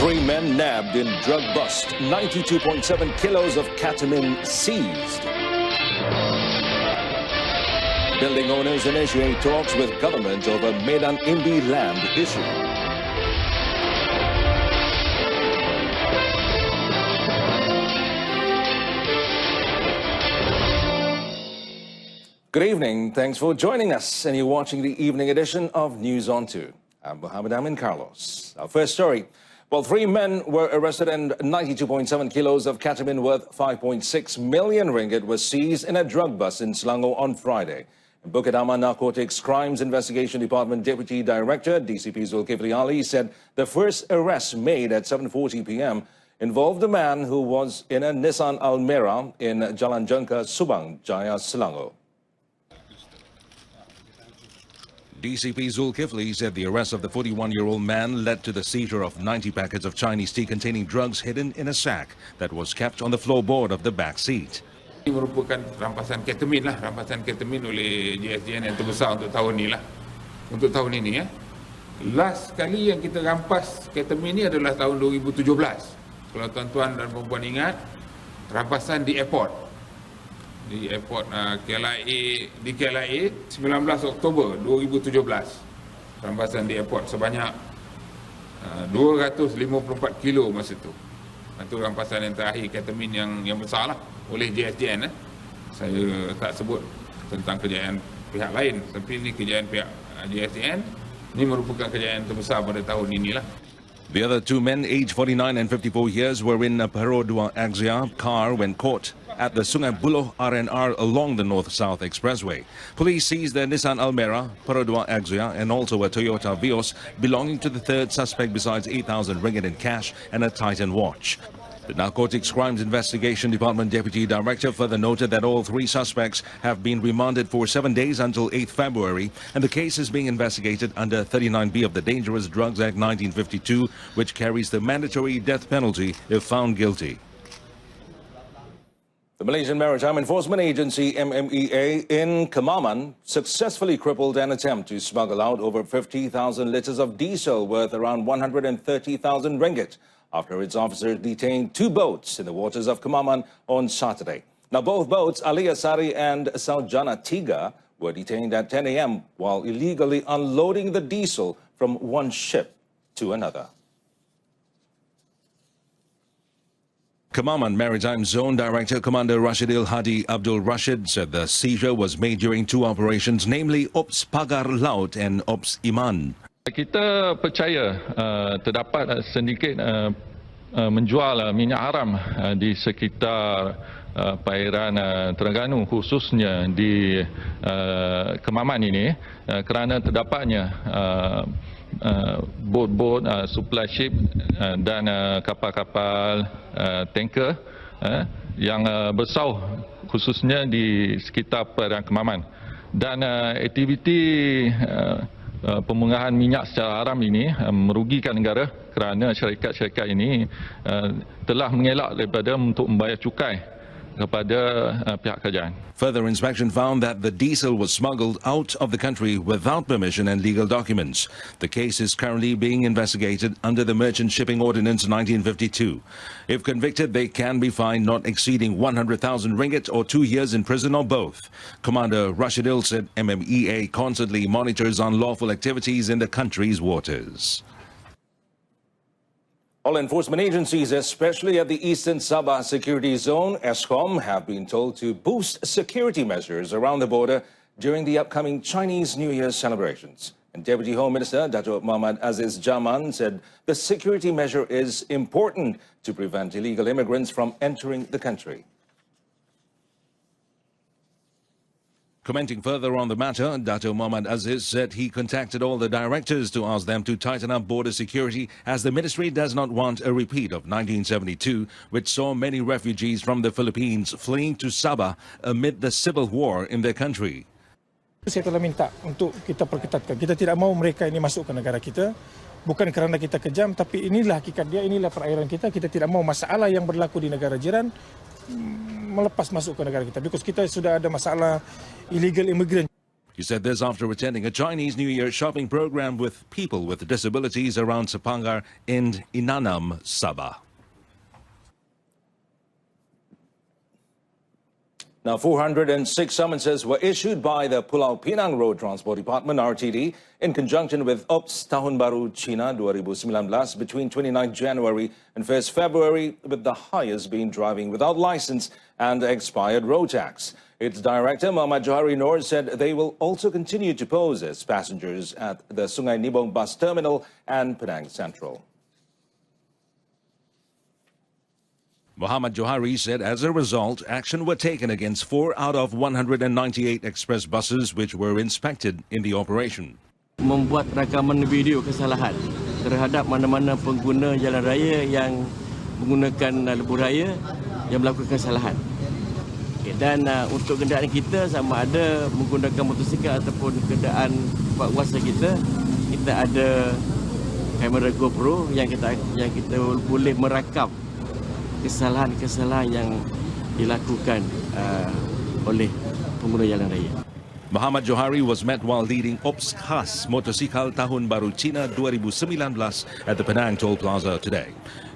3 men nabbed in drug bust, 92.7 kilos of ketamine seized. Building owners initiate talks with government over Medan Imbi land issue. Good evening. Thanks for joining us, and you're watching the evening edition of News on 2. I'm Mohammed Amin Carlos. Our first story. Well, 3 men were arrested and 92.7 kilos of ketamine worth 5.6 million ringgit was seized in a drug bust in Selangor on Friday. Bukit Aman Narcotics Crimes Investigation Department Deputy Director DCP Zulkifli Ali said the first arrest made at 7:40 p.m. involved a man who was in a Nissan Almera in Jalan Jangka, Subang Jaya, Selangor. DCP Zulkifli said the arrest of the 41-year-old man led to the seizure of 90 packets of Chinese tea containing drugs hidden in a sack that was kept on the floorboard of the back seat. Ini merupakan rampasan ketamine oleh JSJN yang terbesar untuk tahun ini lah. Untuk tahun ini ya. Last kali yang kita rampas ketamine ni adalah tahun 2017. Kalau tuan-tuan dan perempuan ingat, rampasan di airport. Di airport KLIA 19 Oktober 2017, rampasan di airport sebanyak 254 kilo masa itu. Itu rampasan yang terakhir ketamine yang besar lah oleh JSJN. Saya tak sebut tentang kejayaan pihak lain, tapi ini kejayaan pihak JSJN. Ini merupakan kejayaan terbesar pada tahun inilah. The other 2 men, aged 49 and 54 years, were in a Perodua Axia car when caught at the Sungai Buloh R&R along the North-South Expressway. Police seized the Nissan Almera, Perodua Axia, and also a Toyota Vios belonging to the third suspect, besides 8,000 ringgit in cash and a Titan watch. The Narcotics Crimes Investigation Department Deputy Director further noted that all 3 suspects have been remanded for 7 days until 8th February, and the case is being investigated under 39B of the Dangerous Drugs Act 1952, which carries the mandatory death penalty if found guilty. The Malaysian Maritime Enforcement Agency, MMEA, in Kemaman successfully crippled an attempt to smuggle out over 50,000 litres of diesel worth around 130,000 ringgit after its officers detained 2 boats in the waters of Kemaman on Saturday. Now, both boats, Alia Sari and Saljana Tiga, were detained at 10 a.m. while illegally unloading the diesel from one ship to another. Kemaman Maritime Zone Director Commander Rashidil Hadi Abdul Rashid said the seizure was made during 2 operations, namely Ops Pagar Laut and Ops Iman. Kita percaya terdapat sindiket menjual minyak haram di sekitar perairan Terengganu, khususnya di Kemaman ini, kerana terdapatnya bot-bot, supply ship dan kapal-kapal tanker yang bersau khususnya di sekitar perairan Kemaman. Dan aktiviti pemunggahan minyak secara haram ini merugikan negara kerana syarikat-syarikat ini telah mengelak daripada untuk membayar cukai kepada pihak kerajaan. Further inspection found that the diesel was smuggled out of the country without permission and legal documents. The case is currently being investigated under the Merchant Shipping Ordinance 1952. If convicted, they can be fined not exceeding 100,000 ringgit or 2 years in prison or both. Commander Rashidil said MMEA constantly monitors unlawful activities in the country's waters. All enforcement agencies, especially at the Eastern Sabah Security Zone, ESCOM, have been told to boost security measures around the border during the upcoming Chinese New Year celebrations. And Deputy Home Minister Datuk Muhammad Aziz Jaman said the security measure is important to prevent illegal immigrants from entering the country. Commenting further on the matter, Dato' Muhammad Aziz said he contacted all the directors to ask them to tighten up border security, as the ministry does not want a repeat of 1972, which saw many refugees from the Philippines fleeing to Sabah amid the civil war in their country. Saya telah minta untuk kita perketatkan. Kita tidak mau mereka ini masuk ke negara kita. Bukan kerana kita kejam, tapi inilah hakikat dia, inilah perairan kita. Kita tidak mau masalah yang berlaku di negara jiran melepas masuk ke negara kita. Because kita sudah ada masalah illegal immigrant. He said this after attending a Chinese New Year shopping program with people with disabilities around Sepangar in Inanam, Sabah. Now, 406 summonses were issued by the Pulau Pinang Road Transport Department, RTD, in conjunction with UPS Tahun Baru Cina 2019 between 29 January and 1st February, with the highest being driving without license and expired road tax. Its director, Muhammad Johari Noor, said they will also continue to pose as passengers at the Sungai Nibong bus terminal and Penang Central. Muhammad Johari said as a result, action were taken against 4 out of 198 express buses which were inspected in the operation. Membuat rakaman video kesalahan terhadap mana-mana pengguna jalan raya yang menggunakan lebuh raya yang melakukan kesalahan. Dan untuk kenderaan kita, sama ada menggunakan motosikal ataupun kenderaan kuasa kita ada kamera GoPro yang kita boleh merakam kesalahan-kesalahan yang dilakukan oleh pengguna jalan raya. Muhammad Johari was met while leading UPS Khas Motosikal Tahun Baru Cina 2019 at the Penang Toll Plaza today.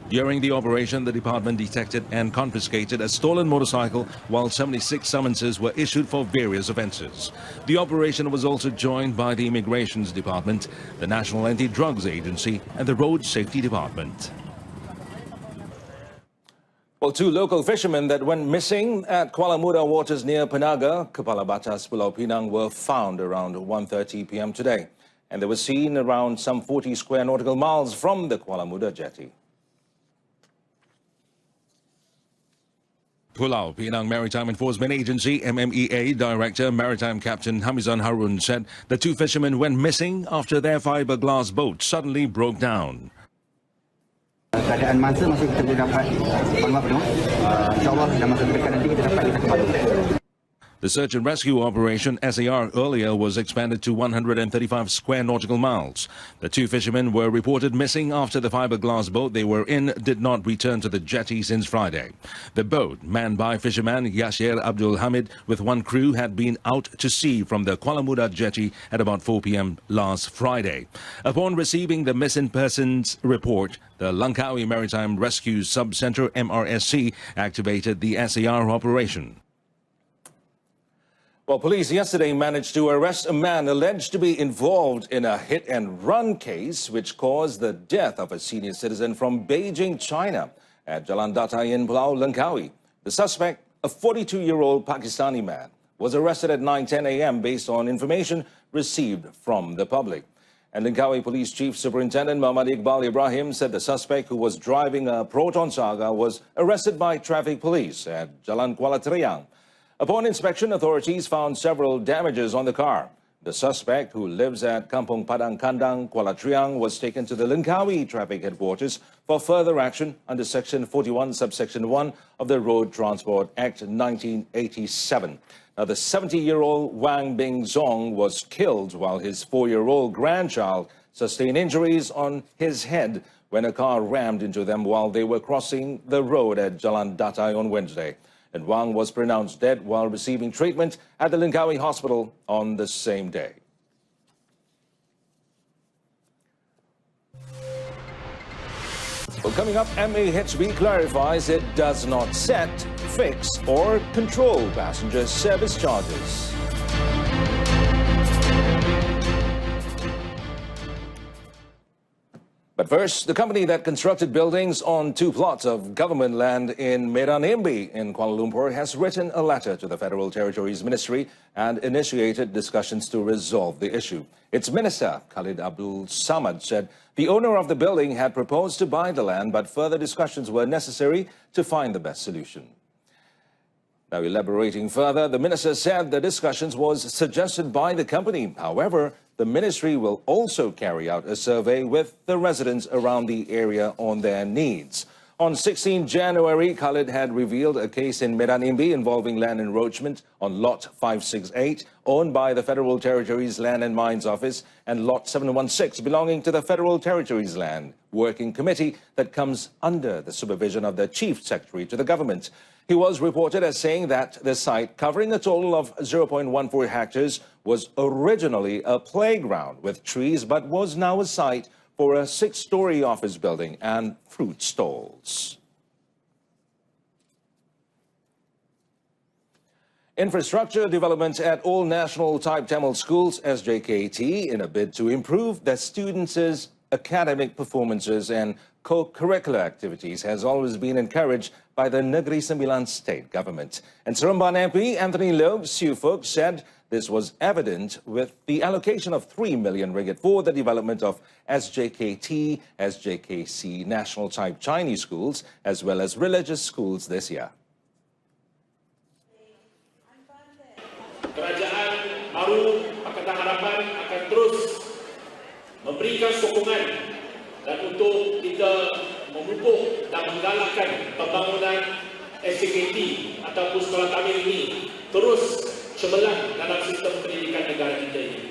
During the operation, the department detected and confiscated a stolen motorcycle, while 76 summonses were issued for various offences. The operation was also joined by the Immigrations Department, the National Anti-Drugs Agency and the Road Safety Department. Well, 2 local fishermen that went missing at Kuala Muda waters near Penaga, Kepala Batas Pulau Pinang, were found around 1:30 p.m. today, and they were seen around some 40 square nautical miles from the Kuala Muda jetty. Pulau Pinang Maritime Enforcement Agency, MMEA, Director Maritime Captain Hamizan Harun said the 2 fishermen went missing after their fiberglass boat suddenly broke down. Keadaan masa masih kita boleh dapat maklumat penuh. InsyaAllah dalam masa terdekat nanti kita dapat kembali. The search and rescue operation, SAR, earlier was expanded to 135 square nautical miles. The 2 fishermen were reported missing after the fiberglass boat they were in did not return to the jetty since Friday. The boat, manned by fisherman Yashir Abdul Hamid with 1 crew, had been out to sea from the Kuala Muda jetty at about 4 p.m. last Friday. Upon receiving the missing persons report, the Langkawi Maritime Rescue Sub-Center, MRSC, activated the SAR operation. Well, police yesterday managed to arrest a man alleged to be involved in a hit-and-run case which caused the death of a senior citizen from Beijing, China, at Jalan Datai in Pulau Langkawi. The suspect, a 42-year-old Pakistani man, was arrested at 9:10 a.m. based on information received from the public. And Langkawi Police Chief Superintendent Muhammad Iqbal Ibrahim said the suspect, who was driving a Proton Saga, was arrested by traffic police at Jalan Kuala Triang. Upon inspection, authorities found several damages on the car. The suspect, who lives at Kampung Padang Kandang, Kuala Triang, was taken to the Langkawi Traffic Headquarters for further action under Section 41, Subsection 1 of the Road Transport Act 1987. Now, the 70-year-old Wang Bing Zong was killed while his 4-year-old grandchild sustained injuries on his head when a car rammed into them while they were crossing the road at Jalan Datai on Wednesday. And Wang was pronounced dead while receiving treatment at the Langkawi Hospital on the same day. Well, coming up, MAHB clarifies it does not set, fix, or control passenger service charges. But first, the company that constructed buildings on 2 plots of government land in Medan Imbi in Kuala Lumpur has written a letter to the Federal Territories Ministry and initiated discussions to resolve the issue. Its minister, Khalid Abdul Samad, said the owner of the building had proposed to buy the land, but further discussions were necessary to find the best solution. Now, elaborating further, the minister said the discussions was suggested by the company. However, the ministry will also carry out a survey with the residents around the area on their needs. On 16 January, Khalid had revealed a case in Medan Imbi involving land encroachment on Lot 568, owned by the Federal Territories Land and Mines Office, and Lot 716, belonging to the Federal Territories Land Working Committee that comes under the supervision of the Chief Secretary to the government. He was reported as saying that the site, covering a total of 0.14 hectares, was originally a playground with trees but was now a site for a 6-story office building and fruit stalls. Infrastructure development at all national type Tamil schools, SJKT, in a bid to improve their students' academic performances and co-curricular activities has always been encouraged by the Negeri Sembilan state government. And Seremban MP Anthony Logue Sufuk said this was evident with the allocation of 3 million ringgit for the development of SJKT, SJKC national type Chinese schools, as well as religious schools this year. Kerajaan baru Pakatan Harapan akan terus memberikan sokongan dan untuk kita memupuk dan menggalakkan pembangunan SJKT ataupun sekolah Tamil ini terus cemerlang dalam sistem pendidikan negara kita ini.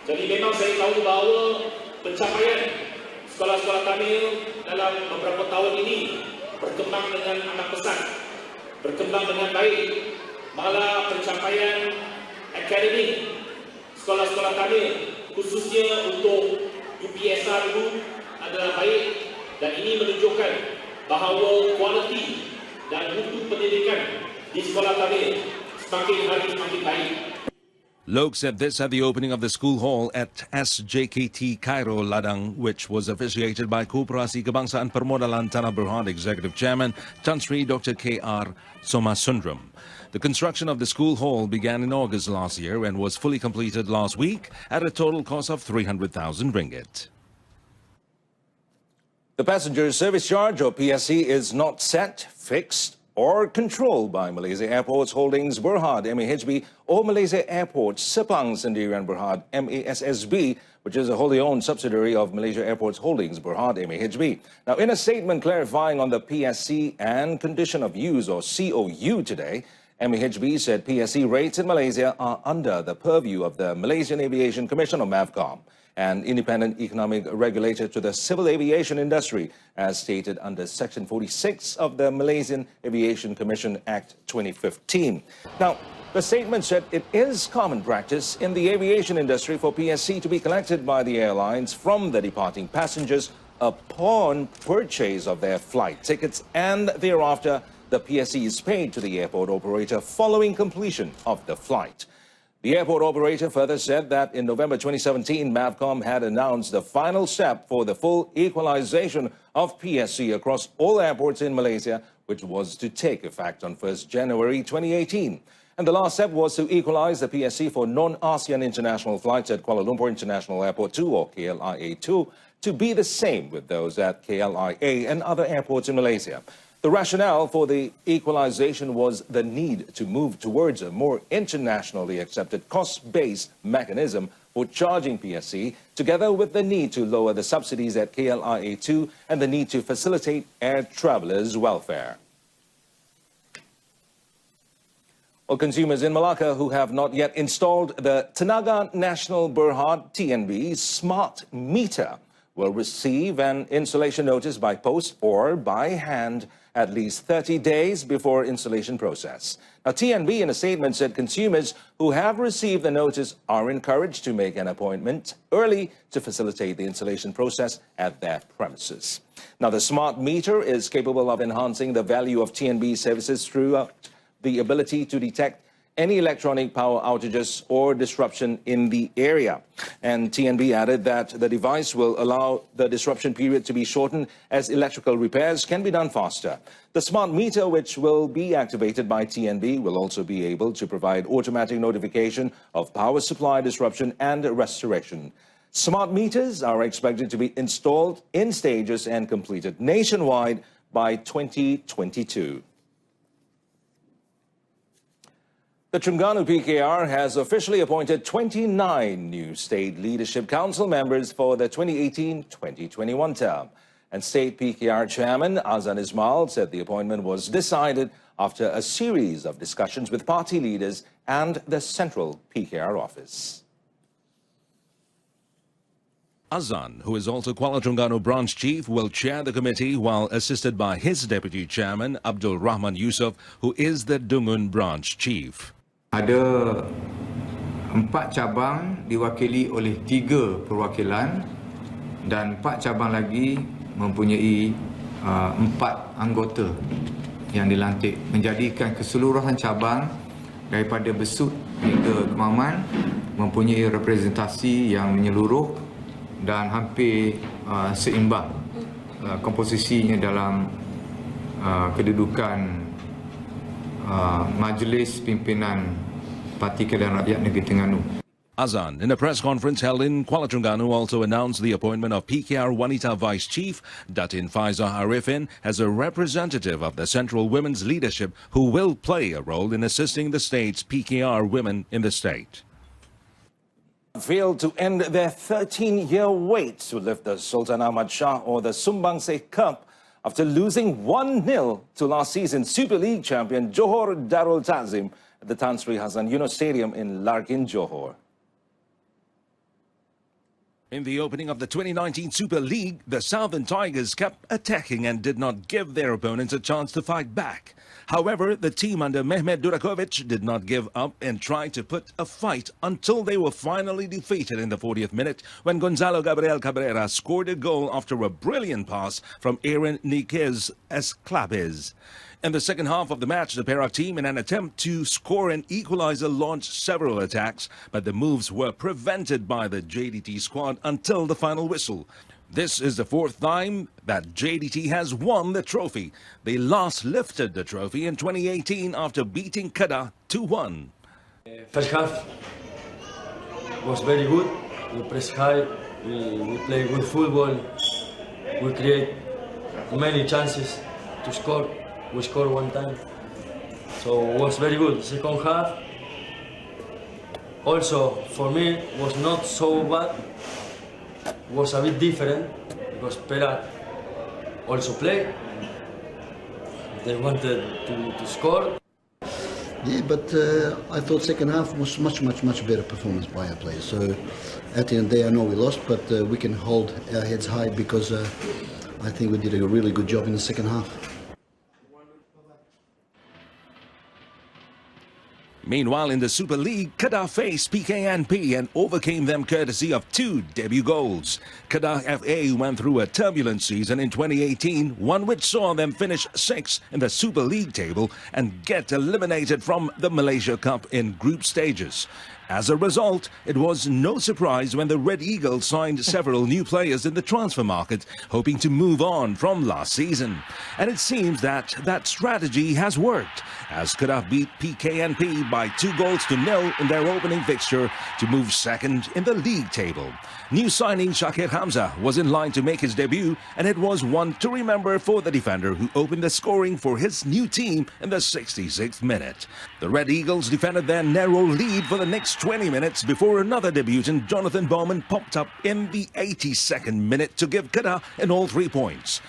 Jadi memang saya tahu bahawa pencapaian sekolah-sekolah Tamil dalam beberapa tahun ini berkembang dengan amat pesat, berkembang dengan baik. Malah pencapaian akademik sekolah-sekolah Tamil khususnya untuk UPSR dulu adalah baik dan ini menunjukkan bahawa kualiti dan mutu pendidikan di sekolah Tamil semakin hari semakin baik. Logue said this at the opening of the school hall at SJKT Cairo Ladang, which was officiated by Koperasi Kebangsaan Permodalan Tanah Berhad Executive Chairman Tan Sri Dr. K.R. Somasundram. The construction of the school hall began in August last year and was fully completed last week at a total cost of 300,000 ringgit. The passenger service charge, or PSC, is not set, fixed, or controlled by Malaysia Airports Holdings Berhad MAHB or Malaysia Airports Sepang Sendirian Berhad MASSB, which is a wholly owned subsidiary of Malaysia Airports Holdings Berhad MAHB. Now, in a statement clarifying on the PSC and condition of use, or COU, today, MAHB said PSC rates in Malaysia are under the purview of the Malaysian Aviation Commission, or MAVCOM, an independent economic regulator to the civil aviation industry, as stated under Section 46 of the Malaysian Aviation Commission Act 2015. Now, the statement said it is common practice in the aviation industry for PSC to be collected by the airlines from the departing passengers upon purchase of their flight tickets, and thereafter the PSC is paid to the airport operator following completion of the flight. The airport operator further said that in November 2017, MAVCOM had announced the final step for the full equalization of PSC across all airports in Malaysia, which was to take effect on 1st January 2018. And the last step was to equalize the PSC for non-ASEAN international flights at Kuala Lumpur International Airport 2, or KLIA2, to be the same with those at KLIA and other airports in Malaysia. The rationale for the equalization was the need to move towards a more internationally accepted cost-based mechanism for charging PSC, together with the need to lower the subsidies at KLIA2 and the need to facilitate air travelers' welfare. Well, consumers in Malacca who have not yet installed the Tenaga Nasional Berhad TNB smart meter will receive an installation notice by post or by hand at least 30 days before installation process. Now, TNB in a statement said consumers who have received the notice are encouraged to make an appointment early to facilitate the installation process at their premises. Now, the smart meter is capable of enhancing the value of TNB services through the ability to detect any electronic power outages or disruption in the area. And TNB added that the device will allow the disruption period to be shortened as electrical repairs can be done faster. The smart meter, which will be activated by TNB, will also be able to provide automatic notification of power supply disruption and restoration. Smart meters are expected to be installed in stages and completed nationwide by 2022. The Terengganu PKR has officially appointed 29 new State Leadership Council members for the 2018-2021 term. And State PKR Chairman Azan Ismail said the appointment was decided after a series of discussions with party leaders and the Central PKR office. Azan, who is also Kuala Terengganu branch chief, will chair the committee while assisted by his deputy chairman, Abdul Rahman Yusof, who is the Dungun branch chief. Ada 4 cabang diwakili oleh 3 perwakilan dan 4 cabang lagi mempunyai 4 anggota yang dilantik, menjadikan keseluruhan cabang daripada Besut hingga Kemaman mempunyai representasi yang menyeluruh dan hampir seimbang komposisinya dalam kedudukan Majlis Pimpinan Parti Keadilan Rakyat Negeri Terengganu. Azan, in a press conference held in Kuala Terengganu, also announced the appointment of PKR Wanita Vice Chief Datin Faizah Arifin as a representative of the Central Women's Leadership who will play a role in assisting the state's PKR women in the state. Failed to end their 13-year wait to lift the Sultan Ahmad Shah or the Sumbangsih Cup after losing 1-0 to last season's Super League champion Johor Darul Ta'zim at the Tan Sri Hassan Yunos Stadium in Larkin, Johor. In the opening of the 2019 Super League, the Southern Tigers kept attacking and did not give their opponents a chance to fight back. However, the team under Mehmet Durakovic did not give up and tried to put a fight until they were finally defeated in the 40th minute when Gonzalo Gabriel Cabrera scored a goal after a brilliant pass from Aaron Niquez Esclaves. In the second half of the match, the Perak team, in an attempt to score an equalizer, launched several attacks, but the moves were prevented by the JDT squad until the final whistle. This is the 4th time that JDT has won the trophy. They last lifted the trophy in 2018 after beating Kedah 2-1. First half was very good. We press high, we play good football, we create many chances to score. We scored 1 time, so it was very good. Second half, also for me, was not so bad. Was a bit different because Perak also played. They wanted to score. Yeah, but I thought second half was much better performance by our players. So at the end of the day, I know we lost, but we can hold our heads high because I think we did a really good job in the second half. Meanwhile, in the Super League, Kedah faced PKNP and overcame them courtesy of 2 debut goals. Kedah FA went through a turbulent season in 2018, one which saw them finish 6th in the Super League table and get eliminated from the Malaysia Cup in group stages. As a result, it was no surprise when the Red Eagles signed several new players in the transfer market, hoping to move on from last season. And it seems that strategy has worked, as Kedah beat PKNP by 2-0 in their opening fixture to move 2nd in the league table. New signing Shakir Hamza was in line to make his debut, and it was one to remember for the defender who opened the scoring for his new team in the 66th minute. The Red Eagles defended their narrow lead for the next 20 minutes before another debutant, Jonathan Bowman, popped up in the 82nd minute to give Kedah an all 3 points.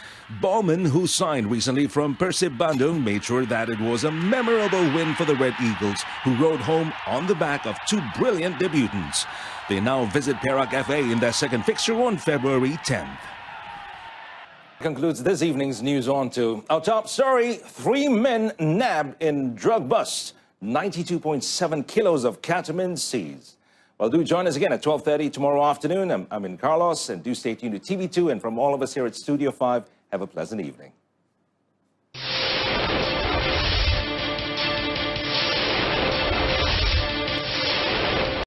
Bowman, who signed recently from Persib Bandung, made sure that it was a memorable win for the Red Eagles, who rode home on the back of 2 brilliant debutants. They now visit Perak FA in their 2nd fixture on February 10th. Concludes this evening's news on to our top story. 3 men nabbed in drug bust. 92.7 kilos of ketamine seized. Well, do join us again at 12:30 tomorrow afternoon. I'm in Carlos, and do stay tuned to TV2. And from all of us here at Studio 5, have a pleasant evening.